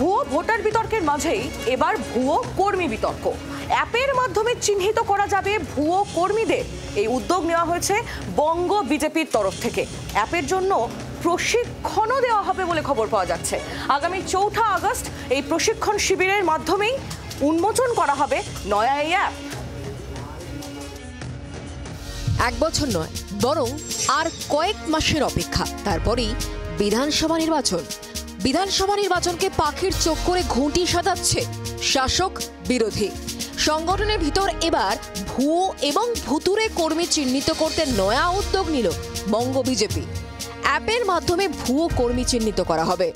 ভুয়ো ভোটার বিতর্কের মাঝেই এবার ভুয়ো কর্মী বিতর্ক। অ্যাপের মাধ্যমে চিহ্নিত করা যাবে ভুয়ো কর্মীদের। এই উদ্যোগ নেওয়া হয়েছে বঙ্গ বিজেপির তরফ থেকে। অ্যাপের জন্য প্রশিক্ষণও দেওয়া হবে বলে খবর পাওয়া যাচ্ছে। আগামী 4 আগস্ট এই প্রশিক্ষণ শিবিরের মাধ্যমেই উন্মোচন করা হবে নয়া এই অ্যাপ। এক বছর নয়, বরং আর কয়েক মাসের অপেক্ষা, তারপরেই বিধানসভা নির্বাচন। বিধানসভা নির্বাচনকে পাখির চোখ করে ঘুঁটি সাজাচ্ছে শাসক বিরোধী সংগঠনের ভিতর। এবার ভুয়ো এবং ভুতুরে কর্মী চিহ্নিত করতে নয়া উদ্যোগ নিল বঙ্গ বিজেপি। অ্যাপের মাধ্যমে ভুয়ো কর্মী চিহ্নিত করা হবে।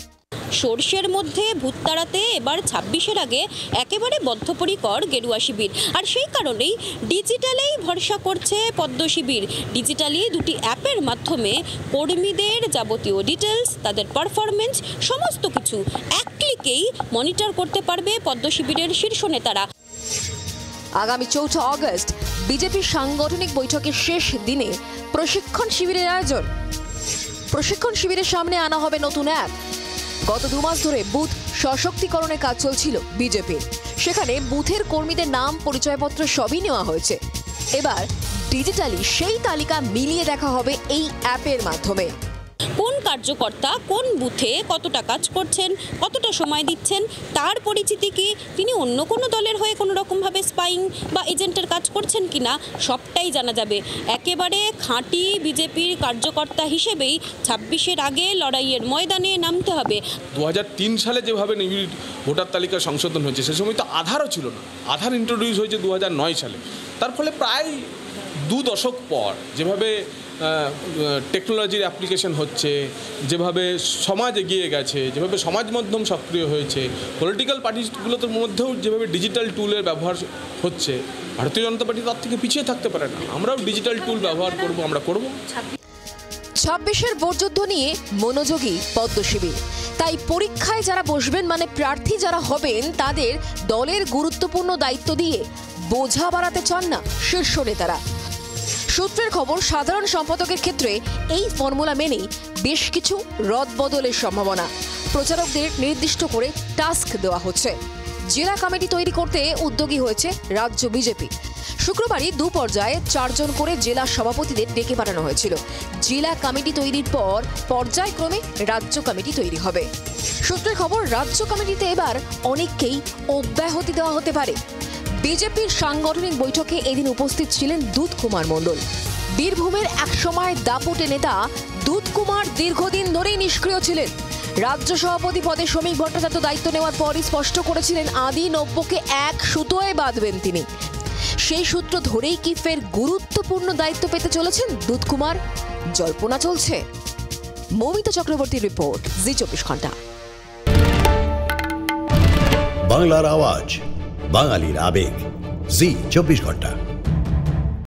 সর্ষের মধ্যে ভূত তাড়াতে এবার 26-এর আগে একেবারে বদ্ধপরিকর গেরুয়া শিবির। আর সেই কারণেই ডিজিটালেই ভরসা করছে পদ্ম শিবির। ডিজিটালি দুটি অ্যাপের মাধ্যমে কর্মীদের যাবতীয় ডিটেলস, তাদের পারফরমেন্স সমস্ত কিছু এক ক্লিকেই মনিটর করতে পারবে পদ্ম শিবিরের শীর্ষ নেতারা। আগামী 4 আগস্ট বিজেপির সাংগঠনিক বৈঠকের শেষ দিনে প্রশিক্ষণ শিবিরের আয়োজন। প্রশিক্ষণ শিবিরের সামনে আনা হবে নতুন অ্যাপ। গত 2 মাস ধরে বুথ সশক্তিকরণের কাজ চলছিল বিজেপির। সেখানে বুথের কর্মীদের নাম, পরিচয়পত্র সবই নেওয়া হয়েছে। এবার ডিজিটালি সেই তালিকা মিলিয়ে দেখা হবে এই অ্যাপের মাধ্যমে। কোন কার্যকর্তা কোন বুথে কতটা কাজ করছেন, কতটা সময় দিচ্ছেন, তার পরিচিতি কি, তিনি অন্য কোনো দলের হয়ে কোনো রকমভাবে স্পাইং বা এজেন্টের কাজ করছেন কিনা, সবটাই জানা যাবে। একেবারে খাঁটি বিজেপির কার্যকর্তা হিসেবেই 26-এর আগে লড়াইয়ের ময়দানে নামতে হবে। 2003 সালে যেভাবে নিবিড় ভোটার তালিকা সংশোধন হয়েছে, সে সময় তো আধারও ছিল না। আধার ইন্ট্রোডিউস হয়েছে 2009 সালে। তার ফলে প্রায় 2 দশক পর যেভাবে টেকনোলজির অ্যাপ্লিকেশন হচ্ছে, যেভাবে সমাজ এগিয়ে গেছে, যেভাবে সমাজ মাধ্যম সক্রিয় হয়েছে, পলিটিক্যাল পার্টিগুলোর মধ্যেও যেভাবে ডিজিটাল টুলের ব্যবহার হচ্ছে, ভারতীয় জনতা পার্টি তার থেকে পিছিয়ে থাকতে পারে না। আমরাও ডিজিটাল টুল ব্যবহার করব, আমরা করব। 26-এর ভোটযুদ্ধ নিয়ে মনোযোগী পদ্ম শিবির। তাই পরীক্ষায় যারা বসবেন, মানে প্রার্থী যারা হবেন, তাদের দলের গুরুত্বপূর্ণ দায়িত্ব দিয়ে বোঝা বাড়াতে চান না শীর্ষ নেতারা। সূত্রের খবর, সাধারণ সম্পাদকের ক্ষেত্রে এই ফর্মুলা মেনেই বেশ কিছু রদবদলের সম্ভাবনা। প্রচারকদের নির্দিষ্ট করে টাস্ক দেওয়া হচ্ছে। জেলা কমিটি তৈরি করতে উদ্যোগী হয়েছে রাজ্য বিজেপি। শুক্রবারই 2 পর্যায়ে 4 জন করে জেলা সভাপতিদের ডেকে পাঠানো হয়েছিল। জেলা কমিটি তৈরির পর পর্যায়ক্রমে রাজ্য কমিটি তৈরি হবে। সূত্রের খবর, রাজ্য কমিটিতে এবার অনেককেই অব্যাহতি দেওয়া হতে পারে। বিজেপির সাংগঠনিক বৈঠকে এদিন উপস্থিত ছিলেন দুধ কুমার মণ্ডল। বীরভূমের একসময় দাপুটে নেতা দুধ কুমার দীর্ঘদিন ধরেই নিষ্ক্রিয় ছিলেন। রাজ্য সভাপতি পদে শ্রমিক ভট্টাচার্য দায়িত্ব নেওয়ার পরই স্পষ্ট করেছিলেন আদি নব্যকে এক সুতোয় বাঁধবেন তিনি। সেই সূত্র ধরেই কি ফের গুরুত্বপূর্ণ দায়িত্ব পেতে চলেছেন দুধ কুমার? জল্পনা চলছে। মৌমিতা চক্রবর্তীর রিপোর্ট, জি 24 ঘন্টা। বাংলার আওয়াজ, বাঙালির আবেগ, জি 24 ঘন্টা।